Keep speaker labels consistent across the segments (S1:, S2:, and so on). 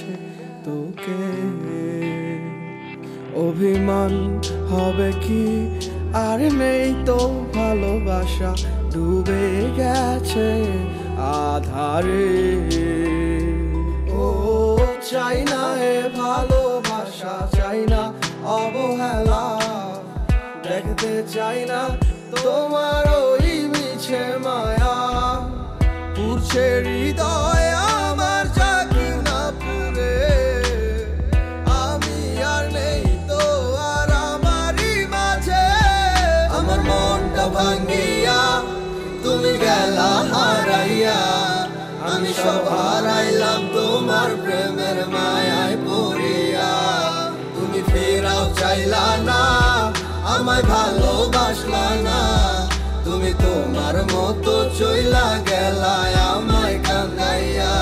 S1: গেছে তোকে। অভিমান হবে কি আর নেই তো ভালোবাসা, ডুবে গেছে আধারে। ও চাই না এ ভালোবাসা, চাই না অবহেলা, দেখতে চাই না তোমার ওই মিছে মায়া। পুরছে হৃদয় আমার জাগি না পুরে, আমি আর নেই তো আর আমারই মাঝে। আমার মনটা ভাঙ্গিয়া তুমি গেলা হারাইয়া, আমি সব হারাইলাম তোমার প্রেমের মায়ায় পড়িয়া। তুমি ফেরাও চাইলা না, আমায় ভালোবাসলা না, তুমি তোমার মতো চইলা গেলা আমায় কান্দাইয়া।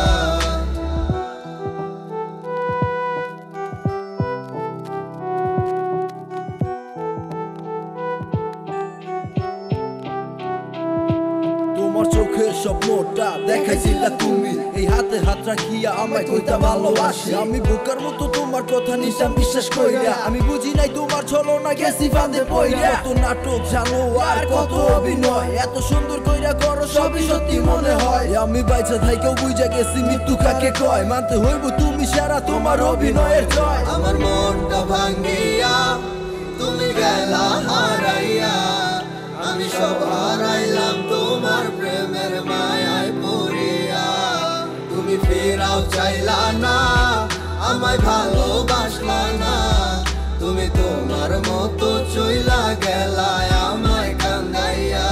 S2: তোমার চোখের স্বপ্নটা দেখাইছিলা তুমি, এই হাতে হাত রাখিয়া আমায় কইতা ভালোবাসি। আমি বোকার মতো তোমার কথা নিতাম বিশ্বাস কইরা, আমি বুঝি নাই তোমার ছলনা গেছি ফাঁদে পইরা। কত নাটক জানো আর কত অভিনয়, এত সুন্দর কইরা করো সবই সত্যি মনে হয়। আমি বাইচা থাইকেও বুঝা গেছি মৃত্যু কাকে কয়, মানতে হইব তুমি সারা তোমার অভিনয়ের জয়।
S1: আমার মনটা ভাঙ্গিয়া তুমি গেলা হারাইয়া, আমি সব হারাইলাম তোমার প্রেমের মায়ায় পড়িয়া। তুমি ফেরাও চাইলা না, আমায় ভালোবাসলা না, তুমি তোমার মতো চইলা গেলা আমায় কান্দাইয়া।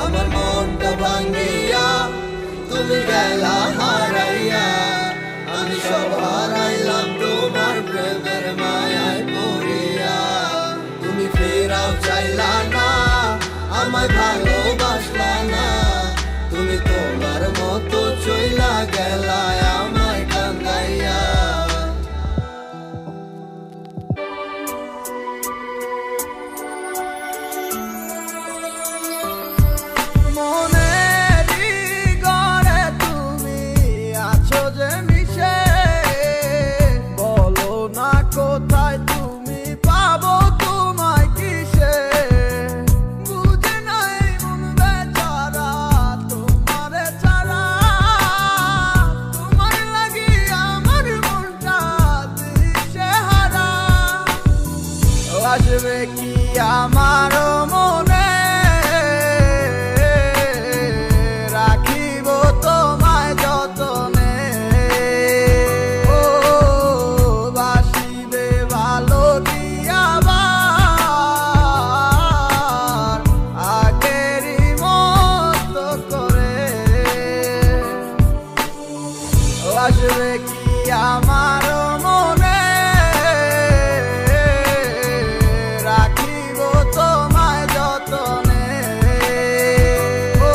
S1: আমার মনটা ভাঙ্গিয়া তুমি গেলা হারাইয়া, আমি সব হারাইলাম তোমার প্রেমের মায়ায় পড়িয়া। তুমি ফেরাও চাইলা না, আমায় ভালোবাসলা না, তুমি তোমার মতো চইলা গেলা আমায় কান্দাইয়া। মনেরই ঘরে তুমি আছো যে মিশে, বলো না কোথায় তুমি পাবো তোমায় কিসে। বুঝে নাই মন বেচারা তোমারে ছাড়া, তোমার লাগি আমার মনটা দিশেহারা। আসবে কি আমার মনে, রাখিব তোমায় যতনে। ও বাসিবে ভালো কি আবার আগেরই মতো করে। আসবে কি আমার মনে, রাখিব তোমায় যতনে। ও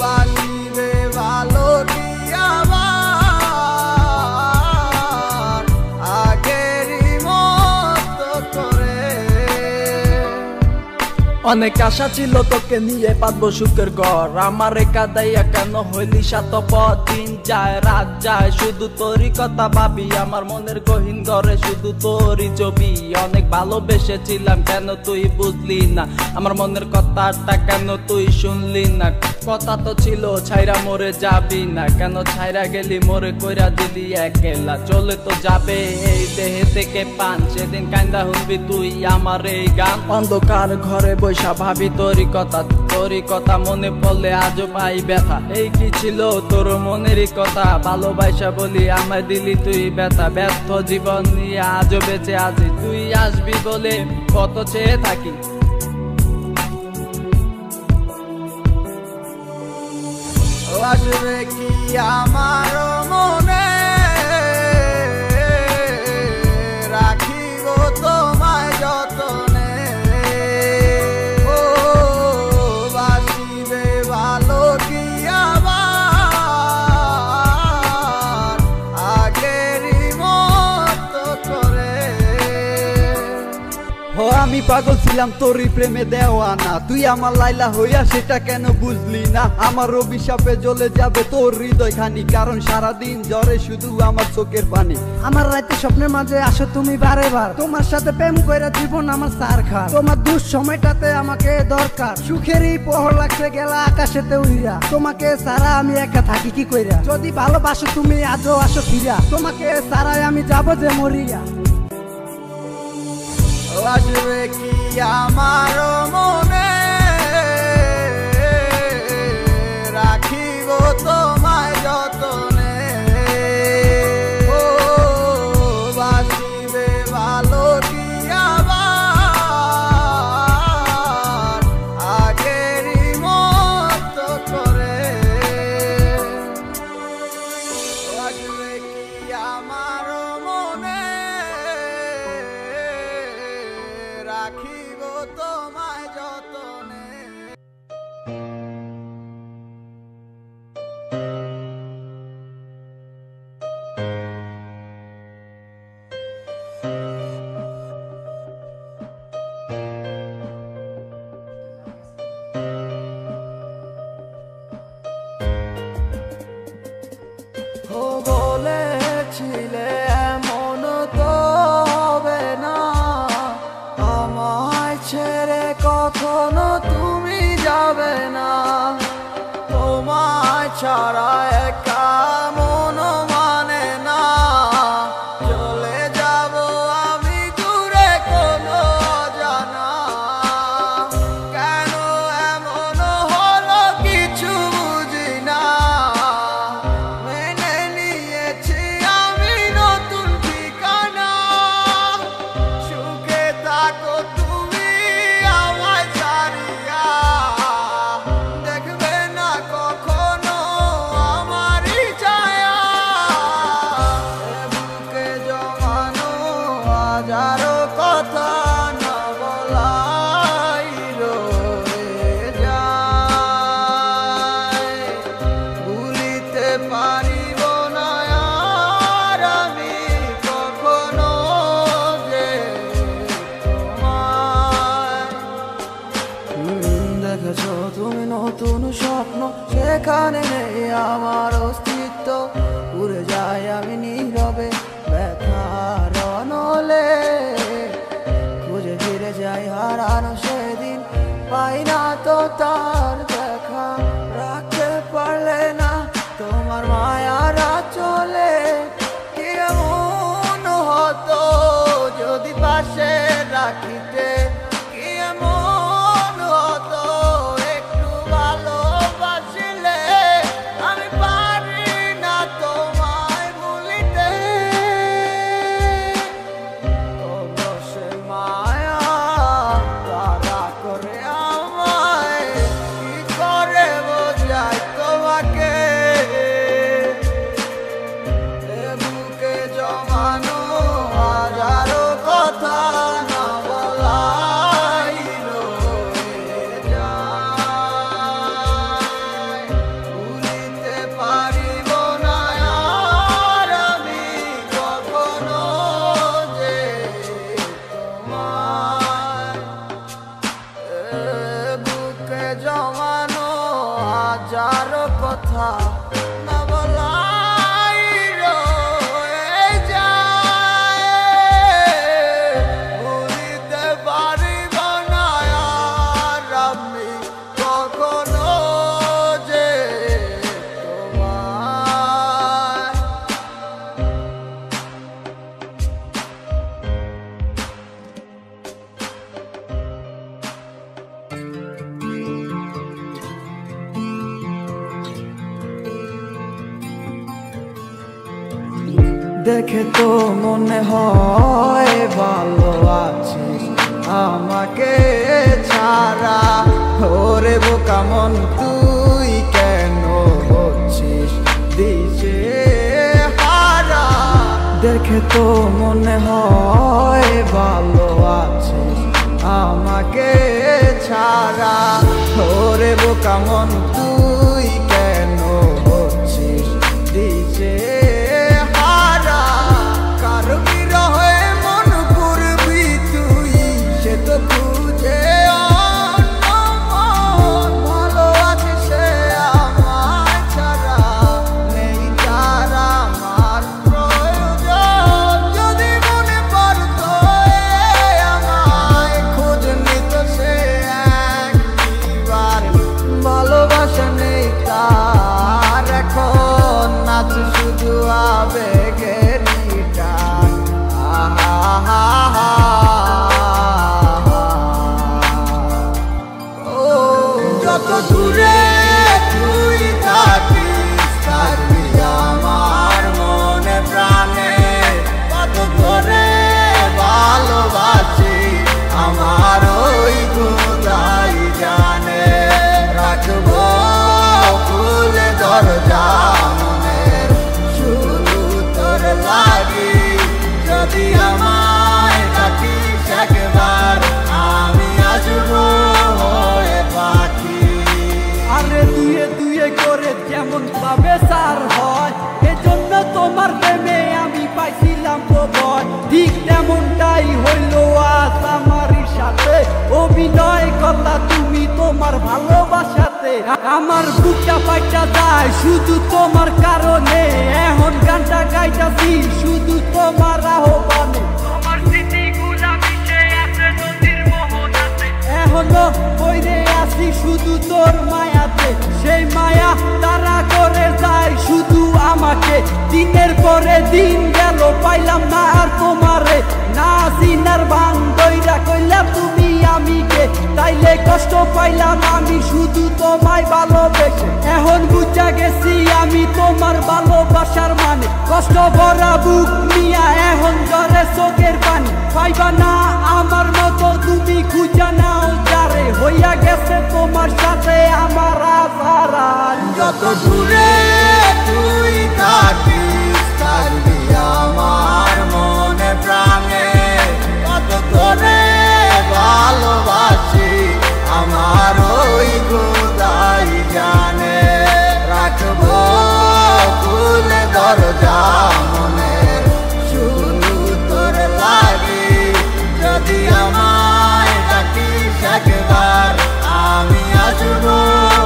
S1: বাসিবে ভালো কি আবার আগেরই মতো করে।
S3: অনেক আশা ছিল তোকে নিয়ে পাতবো সুখের ঘর, আমার কাদাইয়া কেন হইলি সাতপথ। দিন যায় রাত যায় শুধু তোরই কথা ভাবি, আমার মনের গহীন ঘরে শুধু তোরই ছবি। অনেক ভালোবেসেছিলাম কেন তুই বুঝলি না, আমার মনের কথাটা কেন তুই শুনলি না। কথা তো ছিল ছাইরা মরে যাবি না, কেন ছাইরা গেলি মোরে কইরা দিলি একলা। চলে তো যাবে এই দেহে থেকে পান, সেদিন কান্দা শুনবি তুই আমার এই গান। অন্ধকার ঘরে বৈশা ভাবি তোরই কথা মনে পড়লে আজও পাই ব্যথা। এই কি ছিল তোর মনেরই কথা, ভালোবাসা বলি আমায় দিলি তুই ব্যথা। ব্যর্থ জীবন নিয়ে আজও বেঁচে আছি, তুই আসবি বলে কত চেয়ে থাকি।
S1: আসবে কি আমার মনে, রাখিব তোমায় যতনে। ও বাসিবে ভালো কি আবার আগেরই মতো করে।
S3: ও আমি পাগল ছিলাম তোরই প্রেমে দেওয়ানা, তুই আমার লাইলা হইয়া সেটা কেন বুঝলি না? আমার অভিশাপে জ্বলে যাবে তোর হৃদয় খানি, কারণ সারাদিন জ্বরে শুধু আমার চোখের পানি।
S4: আমার রাতে স্বপ্নের মাঝে আসো তুমি বারে বার, তোমার সাথে প্রেম কইরা জীবন আমার সার খা। তোমার দুঃসময়টাতে আমাকে দরকার, সুখেরই পহর লাগছে গেলা আকাশেতে উইরা। তোমাকে সারা আমি একা থাকি কি কইরা, যদি ভালোবাসো তুমি আজও আসো ফিরা, তোমাকে সারাই আমি যাবো যে মরিয়া।
S1: আসবে কি আমার মনে, রাখিব তোমায় যতনে। ও বাসিবে ভালো কি আবার আগেরই মতো করে। আসবে কি আমার মনে, রাখিব তোমায় যতনে।
S3: ও বলেছিলে এমন তো হবে না, আমায় ছেড়ে কখনো তুমি যাবে না। তোমায় ছাড়া একা মন মানে না, চলে যাব আমি দূরে কোনো অজানা। কেন এমন হলো কিছু বুঝি না, মেনে নিয়েছি আমি নতুন ঠিকানা। সুখে থাকো তুমি আমায় ছাড়িয়া, দেখবে না কখনো আমারই ছায়া। বুকে জমানো হাজারো কথা না বলাই রয়ে যায়, ভুলিতে পারিব না আর আমি কখনো যে তোমায়। দেখেছো তুমি নতুন স্বপ্ন, সেখানে নেই আমার অস্তিত্ব। উড়ে যাই আমি নীরবে ব্যথার অনলে, খুঁজে ফিরে যাই হারানো সেদিন, পাই না তো তার দেখা। রাখতে পারলে না তোমার মায়ার চলে, কি এমন হতো যদি পাশে রাখিতে, কি এমন হতো একটু ভালোবাসিলে। আমি পারি না তোমায় ভুলিতে, তবু সে মায়া তারা করে আমায়, কি করে বোঝাই তোমাকে। এ বুকে জমানো হাজারো কথা না বলাই রয়ে যায়, ভুলিতে পারিব না আর আমি কখনো যে তোমায়। এ বুকে জমানো হাজারো কথা না বলাই রয়ে যায়, ভুলিতে পারিব না আর আমি কখনো যে তোমায়। দেখে তো মনে হয় ভালো আছিস আমাকে ছাড়া। ওরে বোকা মন তুই কেন হচ্ছিস দিশে হারা। দেখে তো মনে হয় ভালো আছিস আমাকে ছাড়া। ওরে বোকা মন তুই কেন হচ্ছিস দিশে কারো বিরহে মন করবি তুই, সে তো তোমার ভালোবাসাতে আমার বুকটা ফাইটা যায় শুধু তোমার কারণে এখন গানটা গাইতাছি শুধু তোমার আহ্বানে তোমার স্মৃতিগুলা মিশে আছে নদীর মোহনাতে এখনো বইরে আছি শুধু তোর মায়াতে সেই মায়া তারা করে যায় শুধু আমাকে দিনের পরে দিন গেল পাইলাম না আর তোমারে না সিনার ভাঙ দইরা কইলাম তুমি আমিকে তাইলে কষ্ট পাইলাম আমি শুধু তোমায় ভালোবেসে এখন বুঝা গেছি আমি তোমার ভালোবাসার মানে কষ্ট ভরা বুক নিয়া এখন ঝরে চোখের পানি পাইবা না আমার মতো তুমি খুঁজা নাও যারে হইয়া গেছে তোমার সাথে আমার আধার
S1: যত দূরে তুই থাকিস থাকবি আমার মনে প্রাণে কত করে ভালোবাসি আমার ওই খোদাই জানে রাখবো খুলে দরজা মনে শুধু তোর লাগি যদি আমায় ডাকিস একবার আমি আসবো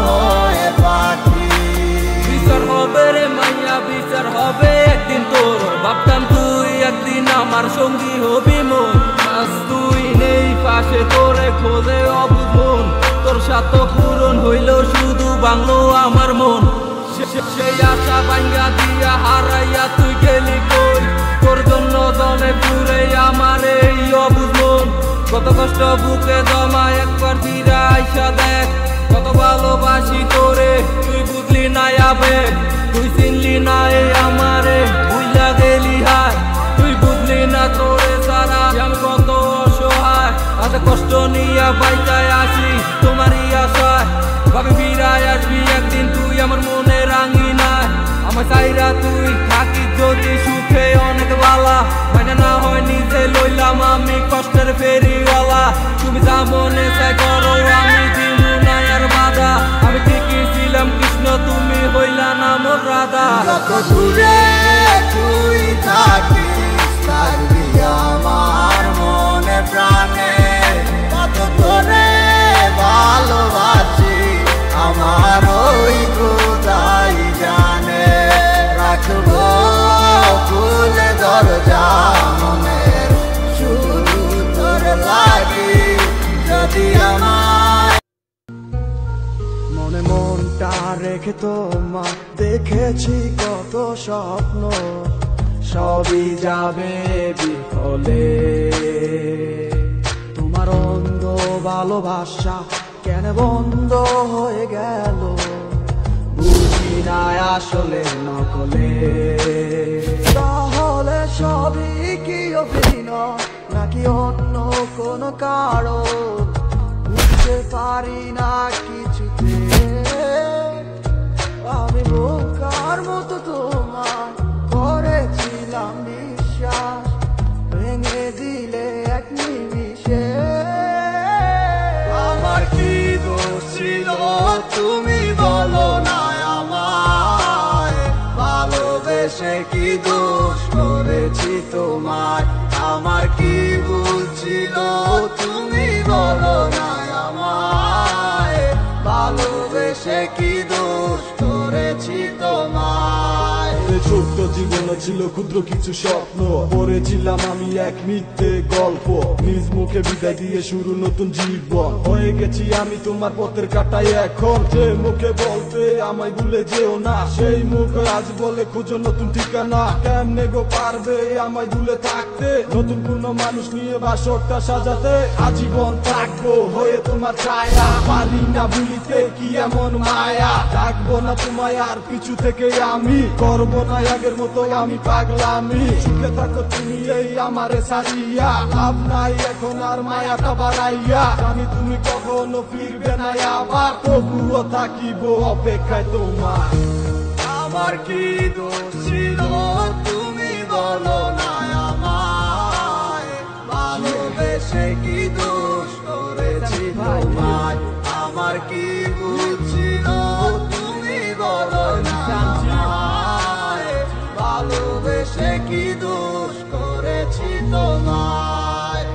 S1: হয়ে পাখি
S3: বিচার হবে রে মাইয়া বিচার হবে একদিন তোর ভাবতাম তুই একদিন আমার সঙ্গী হবি মন আজ তুই নেই পাশে তোরে খোঁজে অবুঝ মন তোর সাথে পূরণ হইল শুধু বাংলো আমার মন সেই আশা ভাঙ্গা দিয়া হারাইয়া তুই গেলি কই তোর জন্য দলে ঘুরে আমার এই অবুঝ মন কত কষ্ট বুকে জমা একবার ফিরে আইসা দেখ কত ভালোবাসি তোরে তুই বুঝলি না আবেগ তুই চিনলি না এই আমারে ভুইলা গেলি হায় তুই বুঝলি না তোরে সারা আমি কত অসহায় এত কষ্ট নিয়ে বাইকায় আসি তোমারই আশায় ভাবে ফিরায় আসবি একদিন তুই আমার মনে রাঙি নাই আমার চাইরা তুই থাকি যদি সুখে অনেক বালা মানে না হয় নিজে লইলাম আমি কষ্টের ফেরিওয়ালা তুমি যা মনে চাই করো আমি দিমু না আর বাধা আমি ঠিকই ছিলাম কৃষ্ণ তুমি হইলা না মোর রাধা
S1: যত দূরে তুই থাকিস থাকবি আমার মনে প্রাণে কত করে ভালোবাসি আমার ওই খোদাই জানে রাখবো খুলে দরজা মনে শুধু তোর লাগি যদি আমায়
S2: মনে মনটা রেখে তোমার দেখেছি কত স্বপ্ন সবই যাবে বিফলে তোমার অন্ধ ভালোবাসা কেন বন্ধ হয়ে গেল বুঝি না আসলে নকলে তাহলে সবই কি অভিনয় নাকি অন্য কোনো কারণ বুঝতে পারি না কিছুতে আমি বোকার মতো তোমার করেছিলাম বিশ্বাস ভেঙে দিলে এক নিমিষে
S1: আমার কি দোষ ছিল তুমি বলো না আমায় ভালোবেসে কি দোষ করেছি তোমায় আমার কি ভুল ছিল তুমি বলো না আমায় ভালোবেসে কি দোষ করেছি তোমায়
S2: ছোট্ট জীবন ছিল ক্ষুদ্র কিছু স্বপ্ন পড়েছিলাম আমি এক মিথ্যে গল্প নিজ মুখে বিদায় দিয়ে শুরু নতুন জীবন হয়ে গেছি আমি তোমার পথের কাটাই এখন যে মুখে বলতে আমায় ভুলে যেও না সেই মুখ আজ বলে খুঁজো নতুন ঠিকানা কেমনে গো পারবে আমায় ভুলে থাকতে নতুন কোন মানুষ নিয়ে বাসরটা সাজাতে আজীবন থাকবো হয়ে তোমার ছায়া পারি না ভুলিতে কি এমন মায়া ডাকবো না তোমায় আর পিছু থেকে আমি করবো না আগের মতো আমি পাগলামি সুখে থাকো তুমি এই আমারে সারিয়া লাভ নাই এখন আর মায়াটা বাড়াইয়া জানি তুমি কখনো ফিরবে না আবার তবুও থাকিব অপেক্ষায় তোমার
S1: আমার কি দোষ ছিল তুমি বলো না আমায় ভালোবেসে কি দোষ করেছি তোমায় আমার কি ভুল ছিল তুমি বলো না আমায় ভালোবেসে কি দোষ করেছি তোমায়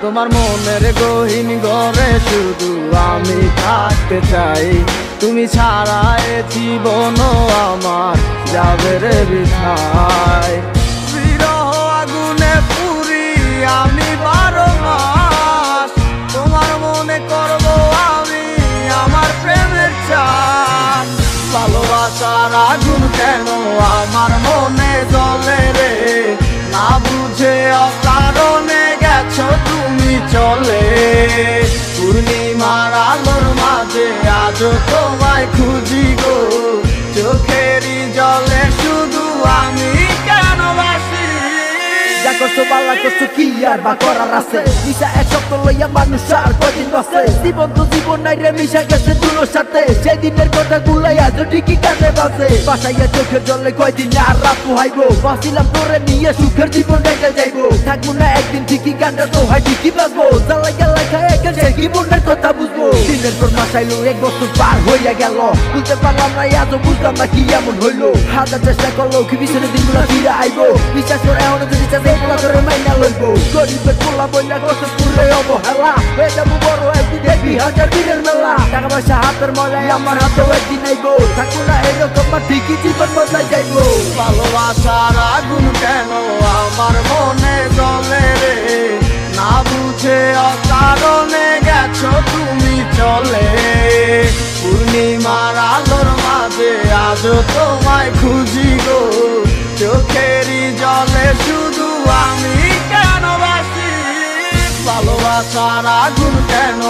S3: তোমার মনের গহীন ঘরে শুধু আমি থাকতে চাই, তুমি ছাড়া এ জীবন আমার যাবে রে বৃথায়।
S1: বিরহ আগুনে পুরি আমি 12 মাস, তোমার মনে করব আমি আমার প্রেমের চান।
S3: ভালোবাসার আগুন কেন আমার মনে জ্বলে রে, না বুঝে অকারণে গেছো তুমি চলে। পূর্ণিমার আলোর মাঝে আজও তোমায় খুঁজি গো, চোখেরই জলে শুধু আমি কেন বাসি।
S2: যা করছো বালা করছো কি আর বা করার আছে, নিশা এক সপ্তাহ লইয়া মানুষ আর কদিন বাসে। জীবন তো জীবন নাই রে মিশা গেছে দুলোর সাথে, সেদিনের কথা গুলাই আজও ঠিকই কানে বাসে। বাসাইয়া চোখের জলে কয়দিন আর রাত পোহাইবো, বাঁচিলাম তোরে নিয়ে সুখের জীবন গাইতে যাইবো। থাকবো না একদিন ঠিকই গানটা তো হয় ঠিকই বাজবো, জ্বালাই গেলাই খায় একে সে কি মনের কথা বুঝবো। দিনের পর মাস আইলো 1 বছর পার হইয়া গেল, বুঝতে পারলাম না আজও বুঝলাম না কি এমন হইলো। হাজার চেষ্টা করলো কি পিছনে দিনগুলো ফিরে আইবো, বিশ্বাস করে এমন যদি চাষে পোলা করে মাইনা লইবো। গরিবের পোলা বইলা কষ্ট পুরে অবহেলা, হয়ে যাবো বড় একদিন দেখবি হাজার দিনের মেলা। টাকা পয়সা হাতের মজায় আমার হাতেও একদিন আইবো, থাকবো না এরকম বা ঠিকই জীবন বদলাই যাইবো।
S3: ভালোবাসার আগুন কেন আমার মনে জ্বলে রে, না বুঝে অকারণে গেছো তুমি চলে। পূর্ণিমার আলোর মাঝে আজও তোমায় খুঁজি গো, চোখেরই জলে শুধু আমি কেন বাসি। ভালোবাসার আগুন কেন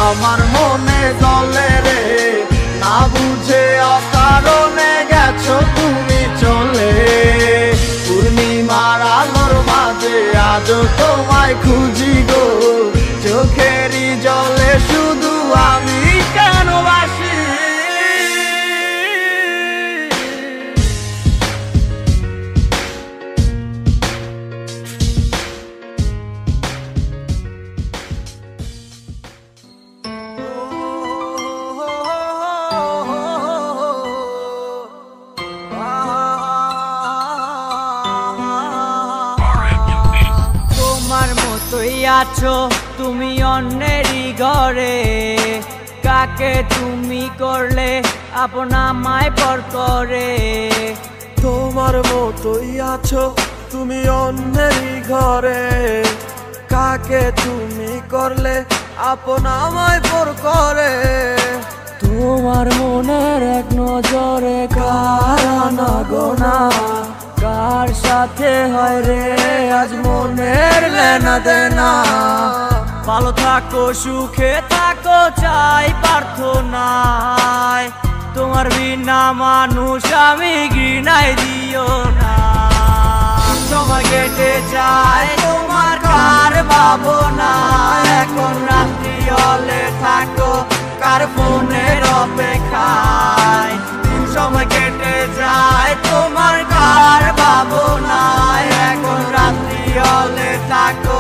S3: আমার মনে জ্বলে রে, না বুঝে অকারণে গেছো তুমি চলে। পূর্ণিমার আলোর মাঝে আজও তোমায় খুঁজি গো, চোখেরই জলে শুধু আমি কেন বাসি।
S5: তোমার মতোই আছো তুমি অন্যেরই ঘরে, কাকে তুমি করলে আপন আমায় পর করে।
S1: তোমার মতোই আছো তুমি অন্যেরই ঘরে, কাকে তুমি করলে আপন আমায় পর করে।
S5: তোমার মনের এক নজরে কারানা গোনা, কার সাথে হয় রে আজ মনের লেনা দেনা। ভালো থাকো সুখে থাকো চাই প্রার্থনায়, তোমার বিনা মানুষ আমি ঘৃণায় দিও না। সময় কেটে যায় তোমার কার ভাবনা, এখন রাত্রি হলে থাকো কার ফোনের অপেক্ষায়। সময় কেটে যায় তোমার কার ভাবনা, এখন রাত্রি হলে থাকো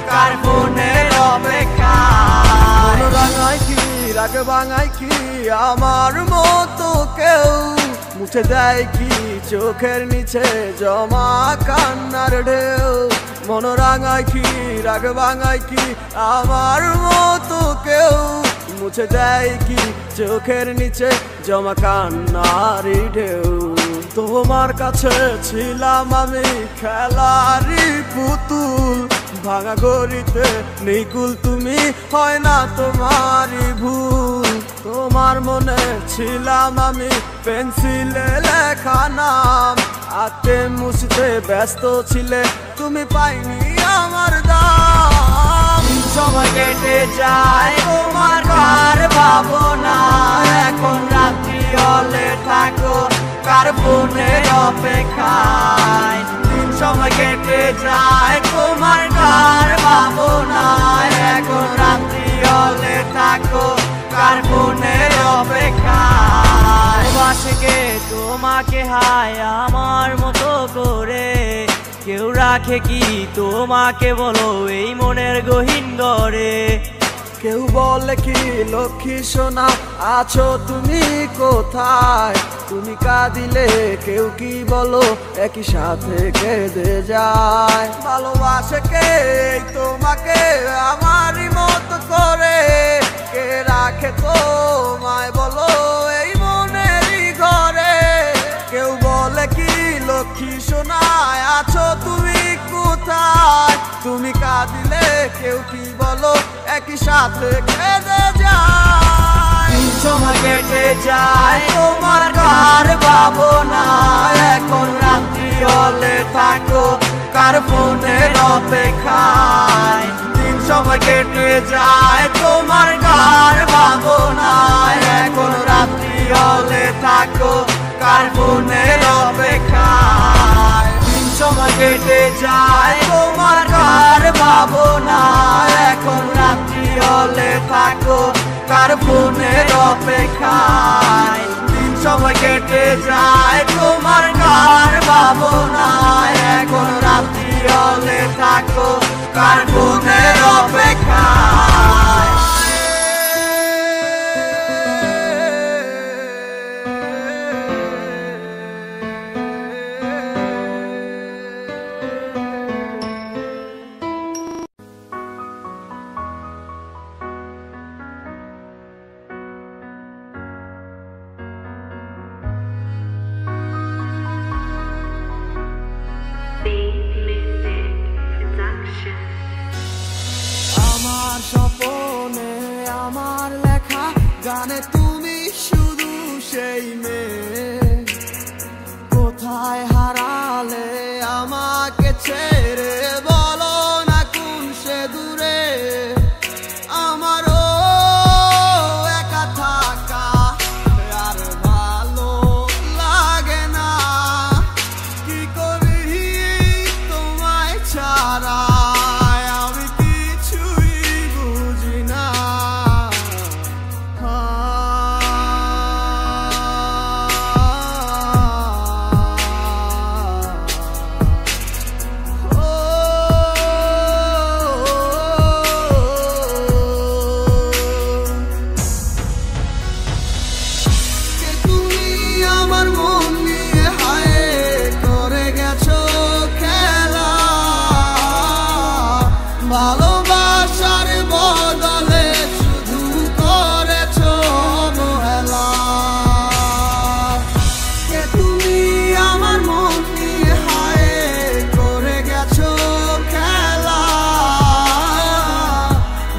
S5: কার ফোনের অপেক্ষায়।
S1: রাঙাই কি রাগ ভাঙাই কি আমার মতো কেউ, মুছে দেয় কি চোখের নিচে জমা কান্নার ঢেউ। মন রাঙাই কি রাগ ভাঙাই কি আমার মতো কেউ, মুছে দেয় কি চোখের নিচে জমা কান্নারি ঢেউ। তোমার কাছে ছিলাম আমি খেলারি পুতুল, ভাঙা গড়িতে নিকুল তুমি হয় না তোমারই ভুল। তোমার মনে ছিলাম আমি পেন্সিলে লেখা নাম, আঁকতে মুছতে ব্যস্ত ছিলে তুমি পাইনি আমার দাম।
S5: সময় কেটে যায় তোমার কার ভাবনা, এখন রাত্রি হলে থাকো কার ফোনের অপেক্ষায়। সময় কেটে যায় তোমার কার ভাবনা, এখন রাত্রি হলে থাকো কার ফোনের অপেক্ষায়। বাসকে তোমাকে হায় আমার মতো করে, কেউ রাখে কি তোমাকে বলো এই মনের গহীন ঘরে।
S1: কেউ বলে কি লক্ষ্মী সোনা আছো তুমি কোথায়, তুমি কাঁদিলে কেউ কি বলো একই সাথে কেঁদে যায়। ভালোবাসে কে তোমাকে আমার রাখে তোমায় বলো এই মনেরই ঘরে? কেউ বলে কি লক্ষ্মী সোনায় আছো তুমি কোথায়? তুমি কাঁদিলে কেউ কি বলো একই সাথে কেঁদে যায়।
S5: সময় কেটে যায় তোমার কার ভাবনা, এখন রাত্রি হলে থাকো কার ফোনের অপেক্ষায়। সময় কেটে যায় তোমার কার ভাবনা, এখন রাত্রি হলে থাকো কার ফোনের অপেক্ষায়। সময় কেটে যায় তোমার কার ভাবনা, এখন রাত্রি হলে থাকো কার ফোনের অপেক্ষায়। সময় কেটে যায় তোমার কার ভাবনা, এখন রাত্রি হলে থাকো কার ফোনের অপেক্ষায়।
S1: আমার স্বপ্নে আমার লেখা গানে তুমি শুধু সেই মেয়ে, কোথায় হারালে আমাকে ছেড়ে বলো না কোন সে দূরে? আমারও একা থাকা আর ভালো লাগে না, কি করি তোমায় ছাড়া আমি কিছুই বুঝি না। তুমি আমার মন নিয়ে হায় করে গেছো খেলা, ভালোবাসার বদলে শুধু করেছো অবহেলা। তুমি আমার মন নিয়ে হায় করে গেছো খেলা,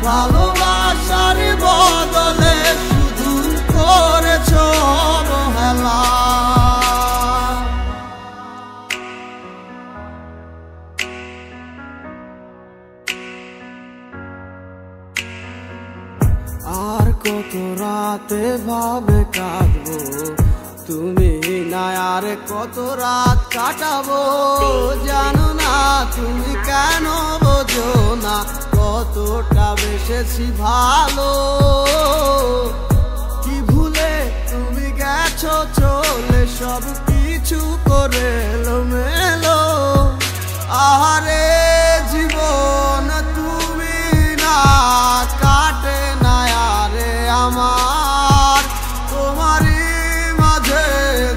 S1: ভালোবাসার বদলে শুধু করেছো অবহেলা। আর কত রাতে ভাবে কাঁদবো তুমি না, আর কত রাত কাটাবো জানো না তুমি কেন বোঝো না কতটা বেসেছি ভালো। কি ভুলে তুমি গেছো চলে সব কিছু করে এলোমেলো। আহারে জীবন তুমি না কাটে না আরে আমার, তোমারই মাঝে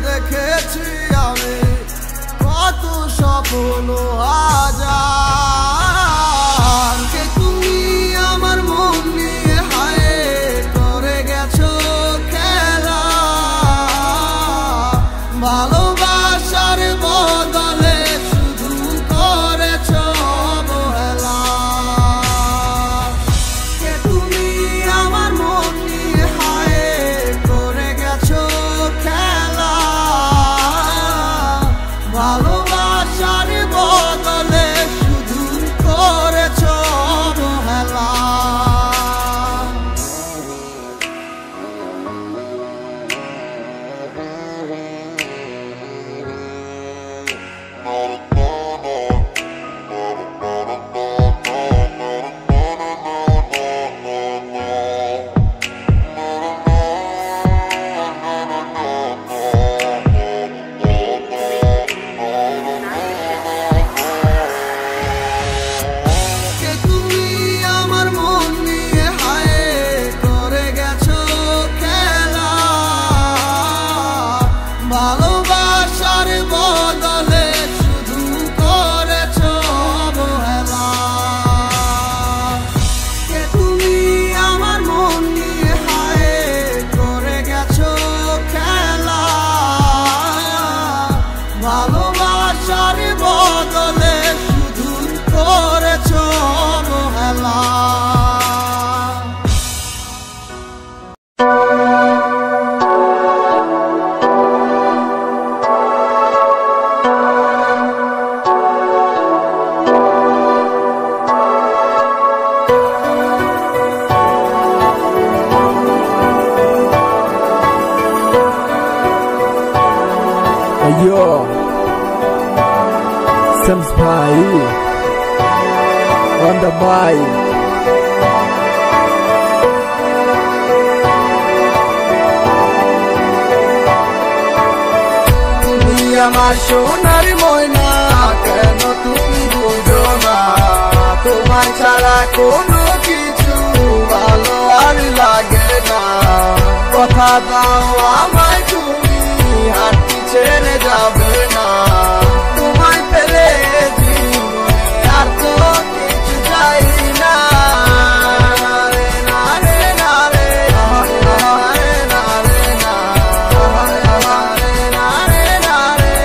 S1: দেখেছি আমি কত স্বপ্ন হাজার। কে তুমি আমার মন নিয়ে হায় করে গেছো খেলা, ভালোবাসার বদলে শুধু করেছো Yo, Senpai on the mic.
S5: তুমি আমার সোনার ময়না, কেন তুমি বুঝো না? তোমার ছাড়া কোনো কিছু ভালো আর লাগে না। কথা দাও আমায় তুমি হাঁটি ছেড়ে যাবে না। তোমায় পেলে জীবনে আর তো কিছু চাই না। রে না রে না রে না রে না রে না রে না রে না রে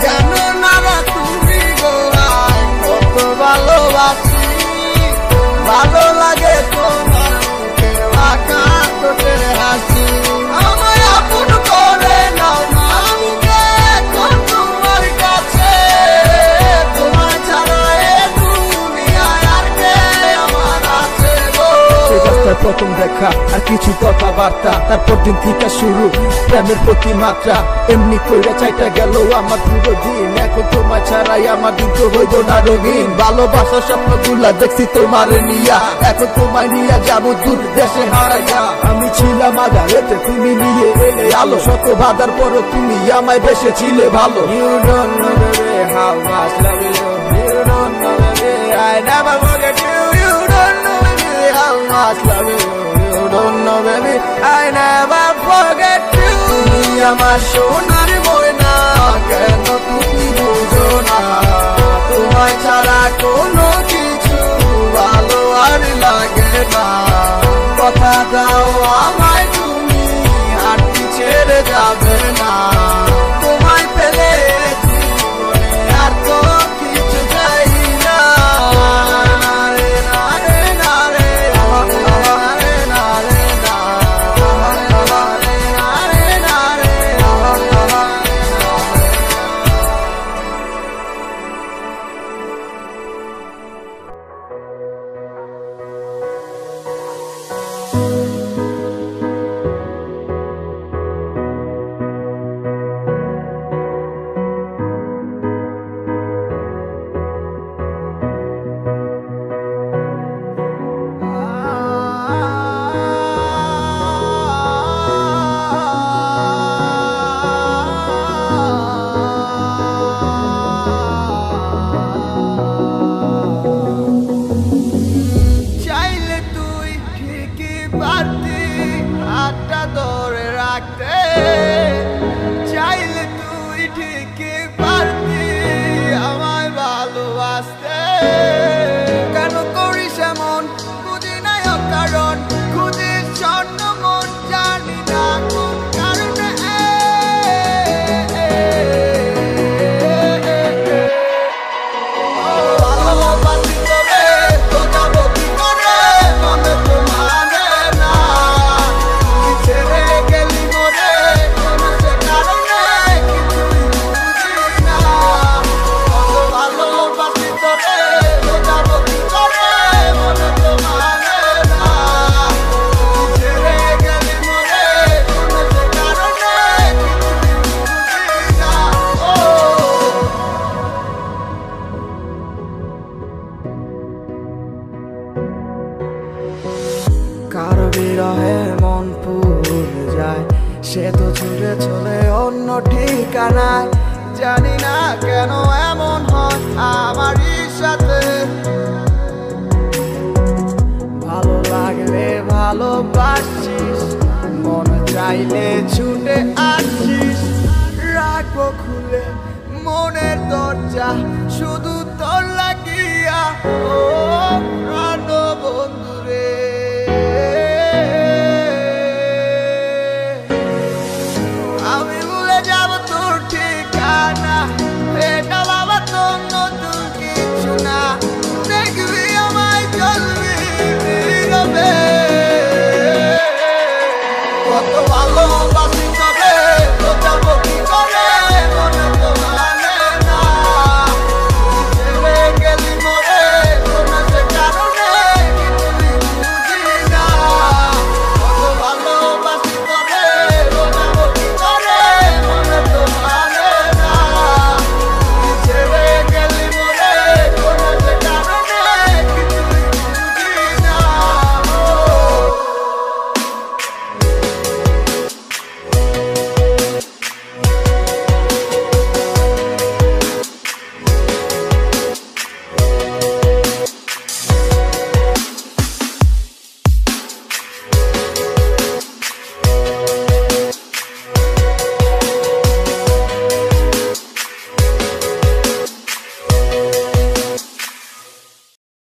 S5: জানো না তুমি গোয়ায় কত ভালোবাসি। ভালো লাগে তোমার মুখের আঁকা ঠোঁটের হাসি। আমায় আপন করে নাও না, আমি যে এখন তোমার কাছে। তোমার ছাড়া এ দুনিয়ায় আর কে আমার আছে গো।
S1: প্রথম দেখা আর কিছু কথাবার্তা, তারপর দিন থেকে শুরু প্রেমের প্রতি মাত্রা। এমনি কইরা চাইটা গেল আমার পুরো দিন, এখন তোমার ছাড়াই আমার দিন তো হইল না রঙিন। ভালোবাসার স্বপ্নগুলা দেখছি তোমার নিয়া, এখন তোমায় নিয়ে যাবো দূর দেশে হারাইয়া। আমি ছিলাম আধারেতে, তুমি নিয়ে এলে আলো, শত বাধার পরও তুমি আমায় বেসেছিলে ভালো।
S5: You don't know baby how much love you. You don't know baby I never forget you. You don't know baby how much love you. You don't know baby I never forget you. তুমি আমার সোনার ময়না, কেন তুমি বুঝো না? তোমায় ছাড়া কোনো কিছু ভালো আর লাগে না। কথা দাও আমায় তুমি হাঁটি ছেড়ে যাবে না। তোমায় পেলে জীবনে আর তো কিছু চাই না। রে না রে না রে না রে না রে না রে না রে। চাইলে তুই ঠিকই পারতি হাতটা ধরে রাখতে। চাইলে তুই ঠিকই পারতি আমায় ভালোবাসতে। কেন করিস এমন বুঝি নাই কারণ, খুঁজিস স্বর্ণ মন জানি না কোন কারণে। ভালোবাসি তোরে তো যাবো কি করে, মনে তো মানে না। ছেড়ে গেলি মোরে কোন সে কারণে, কিছুই বুঝি না। ভালোবাসি তোরে তো যাবো কি করে, মনে তো মানে না। ছেড়ে গেলি মোরে কোন সে কারণে, কিছুই বুঝি না। কারো বিরহে মন পুড়ে যায়, সে তো ছুটে চলে অন্য ঠিকানায়। জানি না কেন এমন হয় আমারই সাথে। ভালো লাগলে ভালোবাসিস, মন চাইলে ছুটে আসিস। রাখবো খুলে মনের দরজা শুধু তোর লাগিয়া। ও